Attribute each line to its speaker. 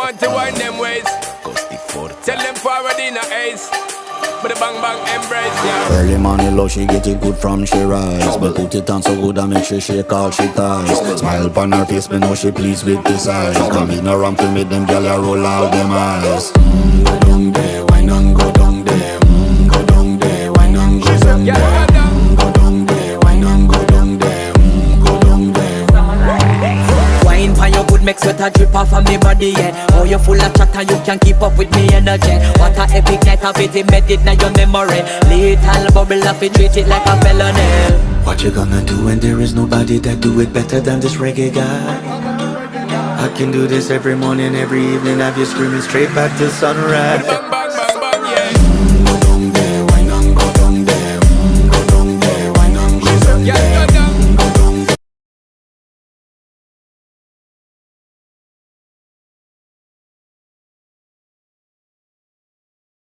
Speaker 1: want to wind them ways. Tell them forward in a ace. But the bang bang embrace, yeah.
Speaker 2: Early morning love, she get it good from she rise. But put it on so good I make she shake all she ties. Smile upon her face, me know she pleased with this eyes. Come in around to make them gyal a roll out them eyes. Go down there, wine and go down there. Go down there, wine and go down there. Go down there, wine and go down there. Go down there.
Speaker 3: Wine for your good make sweat a drip off of me body, yeah. Oh, you full of chatter, you can keep up with me energy. What a epic night of it, embedded in your memory. Little bubble of it, treat it like a felony.
Speaker 2: What you gonna do when there is nobody that do it better than this reggae guy? I can do this every morning, every evening, have you screaming straight back to sunrise.